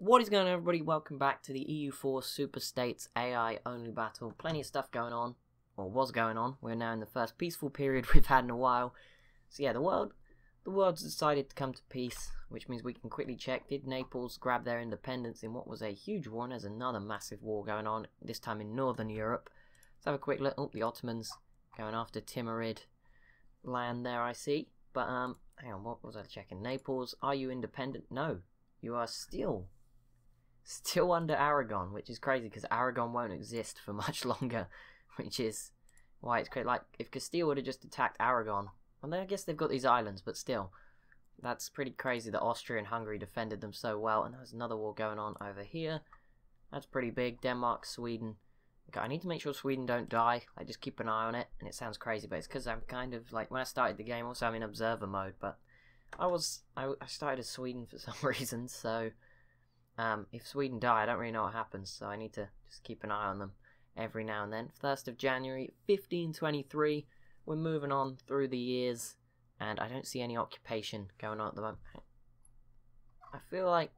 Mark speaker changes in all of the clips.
Speaker 1: What is going on, everybody? Welcome back to the EU4 Super States AI only battle. Plenty of stuff going on, or was going on. We're now in the first peaceful period we've had in a while. So yeah, the world's decided to come to peace, which means we can quickly check, did Naples grab their independence in what was a huge war? And there's another massive war going on, this time in Northern Europe. Let's have a quick look. Oh, the Ottomans going after Timurid land there, I see. But, hang on, what was I checking? Naples, are you independent? No, you are still under Aragon, which is crazy because Aragon won't exist for much longer, which is why it's crazy. Like, if Castile would have just attacked Aragon, well, then I guess they've got these islands, but still, that's pretty crazy that Austria and Hungary defended them so well. And there's another war going on over here. That's pretty big. Denmark, Sweden. Okay, I need to make sure Sweden don't die. I just keep an eye on it, and it sounds crazy, but it's because I'm kind of like, when I started the game, also I'm in observer mode, but I started as Sweden for some reason, so if Sweden die, I don't really know what happens, so I need to just keep an eye on them every now and then. 1st of January, 1523, we're moving on through the years, and I don't see any occupation going on at the moment. I feel like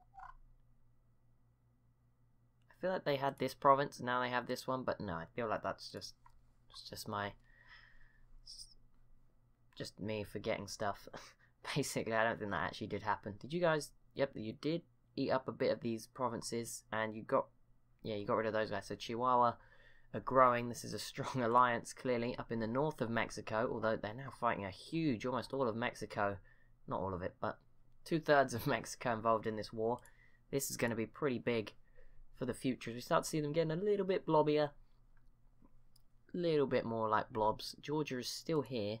Speaker 1: they had this province, and now they have this one, but no, I feel like that's just me forgetting stuff. Basically, I don't think that actually did happen. Did you guys? Yep, you did eat up a bit of these provinces, and you got rid of those guys. So Chihuahua are growing. This is a strong alliance, clearly, up in the north of Mexico, although they're now fighting a huge, almost all of Mexico, not all of it, but 2/3 of Mexico involved in this war. This is going to be pretty big for the future. As we start to see them getting a little bit blobbier, a little bit more like blobs. Georgia is still here,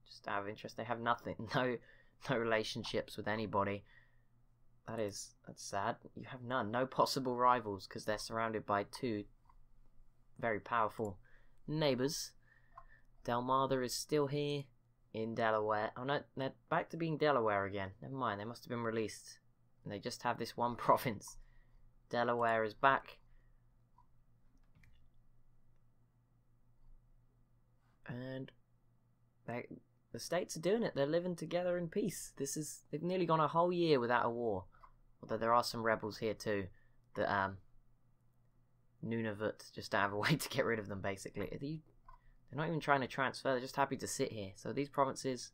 Speaker 1: just out of interest. They have nothing, no relationships with anybody. That's sad. You have none, no possible rivals, because they're surrounded by two very powerful neighbours. Dalmada is still here in Delaware. Oh no, they're back to being Delaware again. Never mind, they must have been released, and they just have this one province. Delaware is back. And the states are doing it. They're living together in peace. They've nearly gone a whole year without a war. Although there are some rebels here too that Nunavut just don't have a way to get rid of them, basically. They're not even trying to transfer, they're just happy to sit here. So these provinces,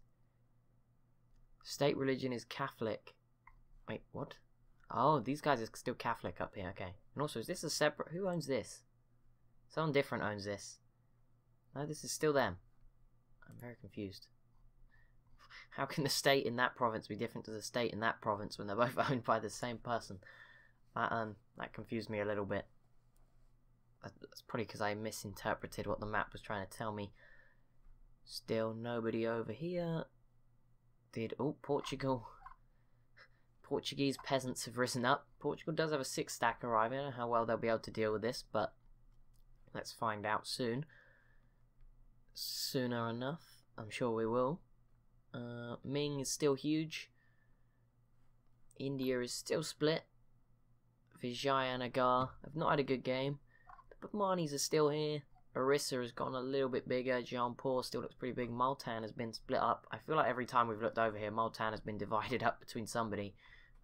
Speaker 1: state religion is Catholic. Wait, what? Oh, these guys are still Catholic up here, okay. And also, is this a separate... Who owns this? Someone different owns this. No, this is still them. I'm very confused. How can the state in that province be different to the state in that province when they're both owned by the same person? That confused me a little bit. That's probably because I misinterpreted what the map was trying to tell me. Still nobody over here. Oh, Portugal. Portuguese peasants have risen up. Portugal does have a 6-stack arriving. I don't know how well they'll be able to deal with this, but let's find out soon. Sooner enough. I'm sure we will. Ming is still huge. India is still split. Vijayanagar have not had a good game. The Bahmanis are still here. Orissa has gone a little bit bigger. Jaunpur still looks pretty big. Multan has been split up. I feel like every time we've looked over here, Multan has been divided up between somebody.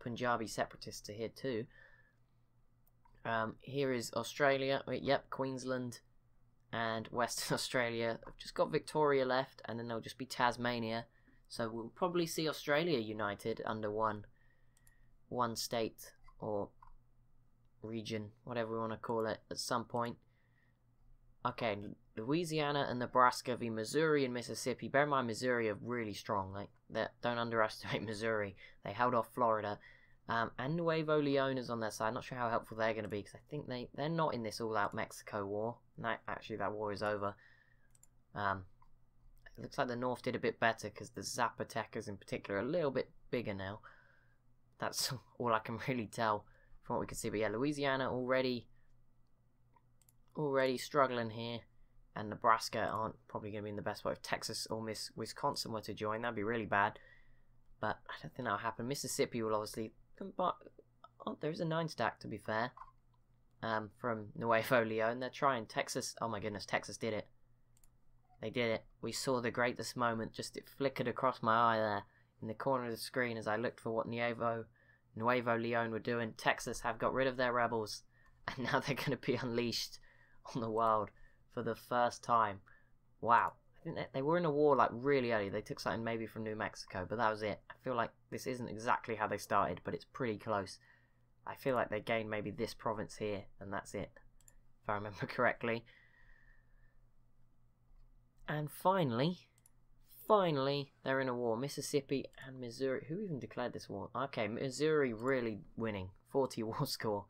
Speaker 1: Punjabi separatists are here too. Here is Australia. Wait, yep, Queensland and Western Australia. I've just got Victoria left, and then there'll just be Tasmania. So we'll probably see Australia united under one state or region, whatever we want to call it, at some point. Okay, Louisiana and Nebraska v Missouri and Mississippi. Bear in mind, Missouri are really strong. Like, don't underestimate Missouri. They held off Florida. And Nuevo Leon is on their side. Not sure how helpful they're going to be, because I think they're not in this all-out Mexico war. No, actually, that war is over. It looks like the North did a bit better, because the Zapotecas in particular are a little bit bigger now. That's all I can really tell from what we can see. But yeah, Louisiana already struggling here, and Nebraska aren't probably going to be in the best way. If Texas or Wisconsin were to join, that'd be really bad, but I don't think that'll happen. Mississippi will obviously, but there's a 9-stack, to be fair, from Nuevo Leon. They're trying. Texas, oh my goodness, Texas did it. They did it. We saw the greatest moment. Just it flickered across my eye there in the corner of the screen as I looked for what Nuevo Nuevo Leon were doing. Texas have got rid of their rebels, and now they're going to be unleashed on the world for the first time. Wow. I think they were in a war like really early. They took something maybe from New Mexico, but that was it. I feel like this isn't exactly how they started, but it's pretty close. I feel like they gained maybe this province here, and that's it, if I remember correctly. And finally, they're in a war. Mississippi and Missouri. Who even declared this war? Okay, Missouri really winning. 40 war score.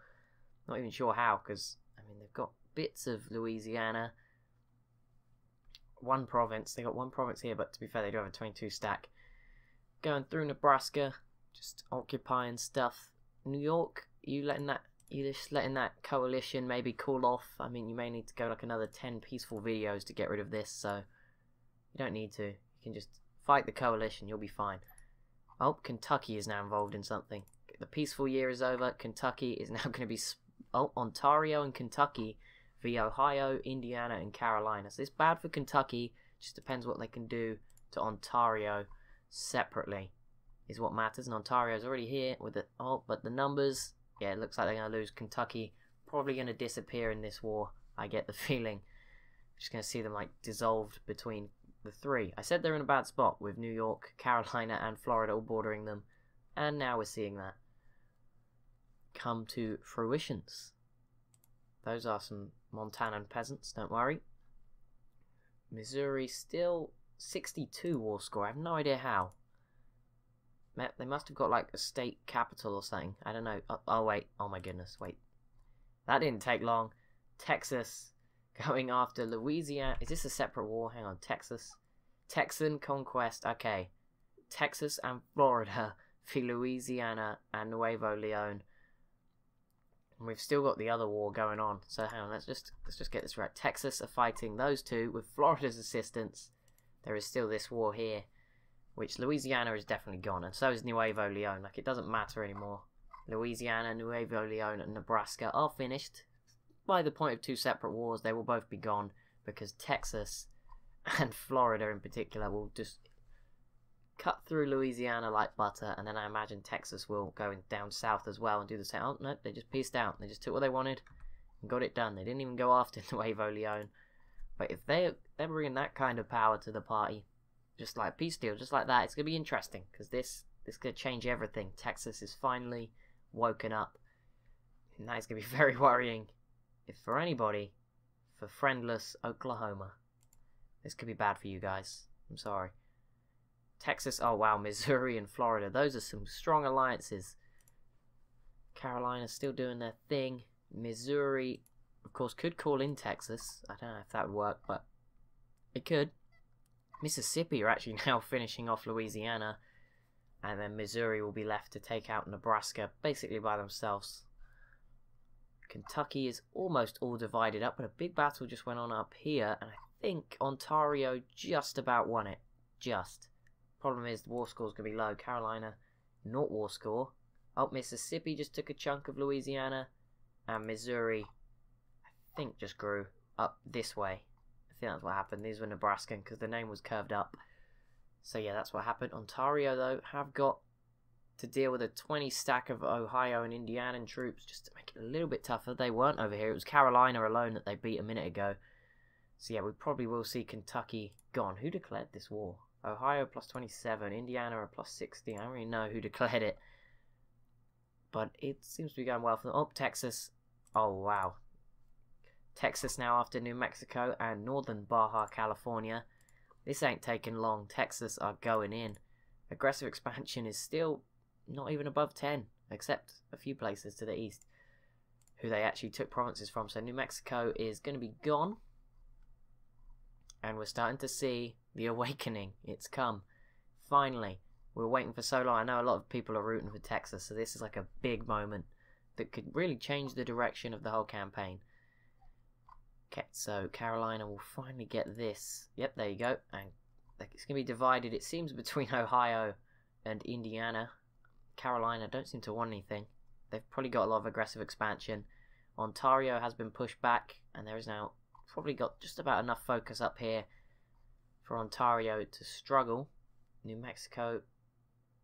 Speaker 1: Not even sure how, because, I mean, they've got bits of Louisiana. One province. They got one province here, but to be fair, they do have a 22 stack. Going through Nebraska, just occupying stuff. New York, you just letting that coalition maybe cool off. I mean, you may need to go like another 10 peaceful videos to get rid of this, so you don't need to. You can just fight the coalition, you'll be fine. Oh, Kentucky is now involved in something. The peaceful year is over. Kentucky is now going to be... Oh, Ontario and Kentucky v Ohio, Indiana, and Carolina. So it's bad for Kentucky. Just depends what they can do to Ontario separately is what matters. And Ontario's already here with the... Oh, but the numbers... Yeah, it looks like they're going to lose. Kentucky probably going to disappear in this war. I get the feeling. Just going to see them like dissolved between the three. I said they're in a bad spot with New York, Carolina, and Florida all bordering them. And now we're seeing that come to fruitions. Those are some Montanan peasants, don't worry. Missouri still 62 war score. I have no idea how. They must have got like a state capital or something. I don't know. Oh wait. Oh my goodness. Wait. That didn't take long. Texas going after Louisiana. Is this a separate war? Hang on. Texas. Texan conquest. Okay. Texas and Florida for Louisiana and Nuevo Leon. And we've still got the other war going on. So hang on. Let's just get this right. Texas are fighting those two with Florida's assistance. There is still this war here, which Louisiana is definitely gone, and so is Nuevo Leon. Like, it doesn't matter anymore. Louisiana, Nuevo Leon, and Nebraska are finished. By the point of two separate wars, they will both be gone, because Texas and Florida in particular will just cut through Louisiana like butter, and then I imagine Texas will go down south as well and do the same. Oh, no, they just pieced out. They just took what they wanted and got it done. They didn't even go after Nuevo Leon. But if they're bringing that kind of power to the party, just like peace deal, just like that, it's going to be interesting, because this could change everything. Texas is finally woken up, and that is going to be very worrying if for anybody, for friendless Oklahoma. This could be bad for you guys. I'm sorry. Texas, oh wow, Missouri and Florida, those are some strong alliances. Carolina's still doing their thing. Missouri, of course, could call in Texas. I don't know if that would work, but it could. Mississippi are actually now finishing off Louisiana, and then Missouri will be left to take out Nebraska basically by themselves. Kentucky is almost all divided up, but a big battle just went on up here, and I think Ontario just about won it. Just. Problem is the war score's going to be low. Carolina, not war score. Oh, Mississippi just took a chunk of Louisiana, and Missouri, I think, just grew up this way. I think that's what happened. These were Nebraskan because the name was curved up. So yeah, that's what happened. Ontario, though, have got to deal with a 20 stack of Ohio and Indiana troops just to make it a little bit tougher. They weren't over here. It was Carolina alone that they beat a minute ago. So yeah, we probably will see Kentucky gone. Who declared this war? Ohio plus 27, Indiana are plus 60. I don't really know who declared it, but it seems to be going well for them. Oh, Texas. Oh, wow. Texas now after New Mexico and northern Baja California. This ain't taking long. Texas are going in. Aggressive expansion is still not even above 10, except a few places to the east, who they actually took provinces from. So New Mexico is going to be gone. And we're starting to see the awakening. It's come. Finally. We were waiting for so long. I know a lot of people are rooting for Texas, so this is like a big moment that could really change the direction of the whole campaign. Okay, so Carolina will finally get this. Yep, there you go. And it's going to be divided, it seems, between Ohio and Indiana. Carolina don't seem to want anything. They've probably got a lot of aggressive expansion. Ontario has been pushed back, and there is now probably got just about enough focus up here for Ontario to struggle. New Mexico,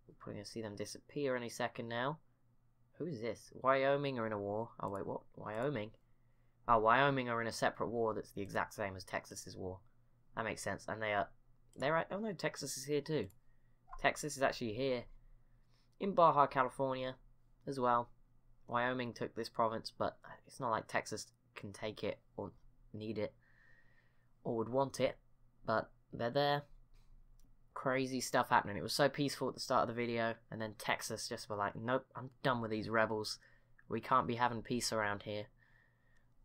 Speaker 1: we're probably going to see them disappear any second now. Who is this? Wyoming are in a war. Oh, wait, what? Wyoming? Oh, Wyoming are in a separate war that's the exact same as Texas's war. That makes sense. And they're oh no, Texas is here too. Texas is actually here in Baja California as well. Wyoming took this province, but it's not like Texas can take it or need it or would want it, but they're there. Crazy stuff happening. It was so peaceful at the start of the video, and then Texas just were like, nope, I'm done with these rebels. We can't be having peace around here.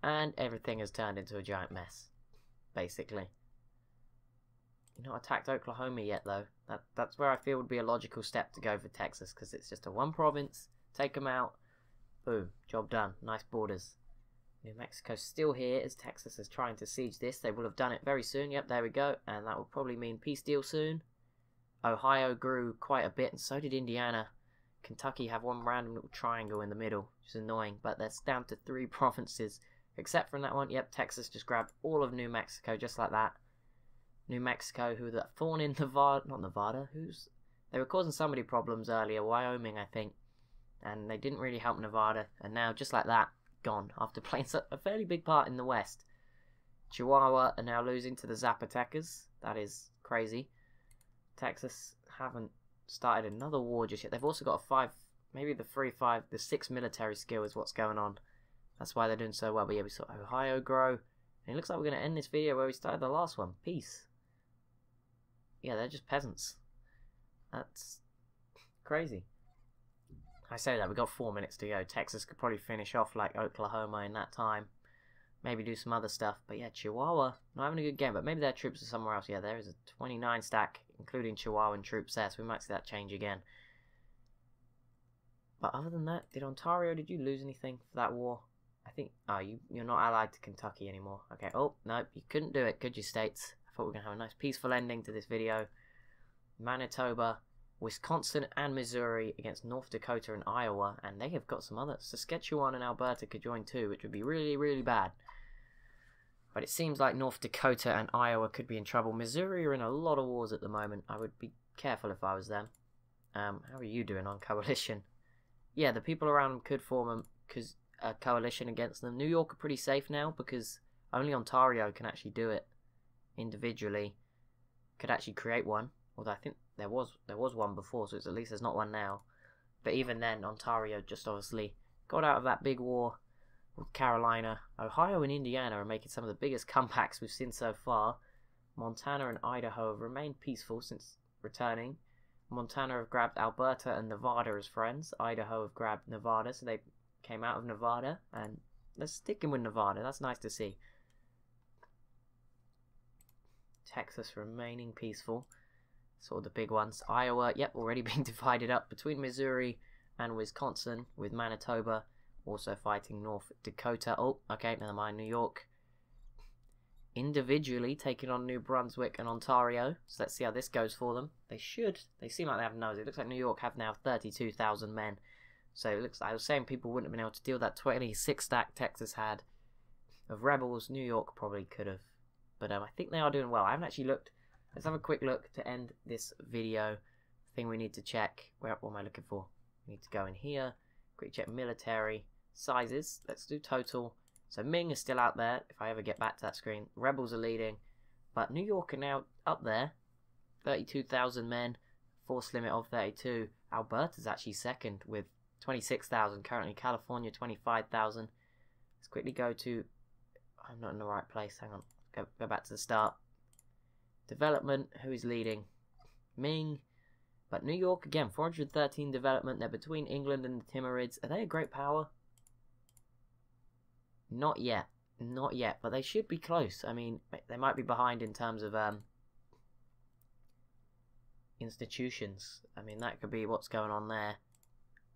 Speaker 1: And everything has turned into a giant mess, basically. You're not attacked Oklahoma yet, though. That's where I feel would be a logical step to go for Texas, because it's just a one province. Take them out. Boom. Job done. Nice borders. New Mexico's still here as Texas is trying to siege this. They will have done it very soon. Yep, there we go. And that will probably mean peace deal soon. Ohio grew quite a bit, and so did Indiana. Kentucky have one random little triangle in the middle, which is annoying, but that's down to 3 provinces. Except from that one, yep, Texas just grabbed all of New Mexico just like that. New Mexico, who the thorn in Nevada, not Nevada, they were causing somebody problems earlier, Wyoming I think, and they didn't really help Nevada, and now just like that, gone, after playing a fairly big part in the West. Chihuahua are now losing to the Zapotecas, that is crazy. Texas haven't started another war just yet. They've also got a 5, maybe the 3-5, the 6 military skill is what's going on. That's why they're doing so well. But yeah, we saw Ohio grow. And it looks like we're going to end this video where we started the last one. Peace. Yeah, they're just peasants. That's crazy. I say that, we've got 4 minutes to go. Texas could probably finish off like Oklahoma in that time. Maybe do some other stuff. But yeah, Chihuahua, not having a good game. But maybe their troops are somewhere else. Yeah, there is a 29 stack, including Chihuahuan troops there. So we might see that change again. But other than that, did you lose anything for that war? I think, oh, you're not allied to Kentucky anymore. Okay, oh, no, you couldn't do it, could you, states? I thought we were going to have a nice peaceful ending to this video. Manitoba, Wisconsin and Missouri against North Dakota and Iowa, and they have got some others. Saskatchewan and Alberta could join too, which would be really, really bad. But it seems like North Dakota and Iowa could be in trouble. Missouri are in a lot of wars at the moment. I would be careful if I was them. How are you doing on coalition? Yeah, the people around them could form a coalition against them. New York are pretty safe now because only Ontario can actually do it individually. Could actually create one. Although I think there was one before, so it's at least there's not one now. But even then, Ontario just obviously got out of that big war with Carolina. Ohio and Indiana are making some of the biggest comebacks we've seen so far. Montana and Idaho have remained peaceful since returning. Montana have grabbed Alberta and Nevada as friends. Idaho have grabbed Nevada, so they came out of Nevada, and they're sticking with Nevada. That's nice to see. Texas remaining peaceful. Sort of the big ones. Iowa, yep, already being divided up between Missouri and Wisconsin, with Manitoba also fighting North Dakota. Oh, okay, never mind. New York individually taking on New Brunswick and Ontario. So let's see how this goes for them. They seem like they have nose. It looks like New York have now 32,000 men. So it looks like I was saying people wouldn't have been able to deal with that 26 stack Texas had of rebels. New York probably could have. But I think they are doing well. I haven't actually looked. Let's have a quick look to end this video. Thing we need to check. What am I looking for? We need to go in here. Quick check military sizes. Let's do total. So Ming is still out there. If I ever get back to that screen. Rebels are leading. But New York are now up there. 32,000 men. Force limit of 32. Alberta's actually second with 26,000 currently. California 25,000. Let's quickly go to. I'm not in the right place. Hang on. Go back to the start. Development. Who is leading? Ming. But New York again. 413 development. They're between England and the Timurids. Are they a great power? Not yet. Not yet. But they should be close. I mean, they might be behind in terms of institutions. I mean, that could be what's going on there.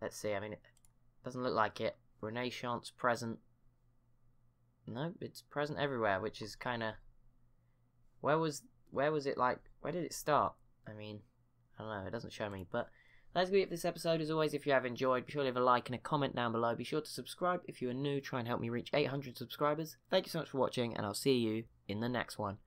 Speaker 1: Let's see. I mean, it doesn't look like it. Renaissance present. No, it's present everywhere, which is kind of. Where was it like? Where did it start? I mean, I don't know. It doesn't show me. But that's going to be it for this episode. As always, if you have enjoyed, be sure to leave a like and a comment down below. Be sure to subscribe if you are new. Try and help me reach 800 subscribers. Thank you so much for watching, and I'll see you in the next one.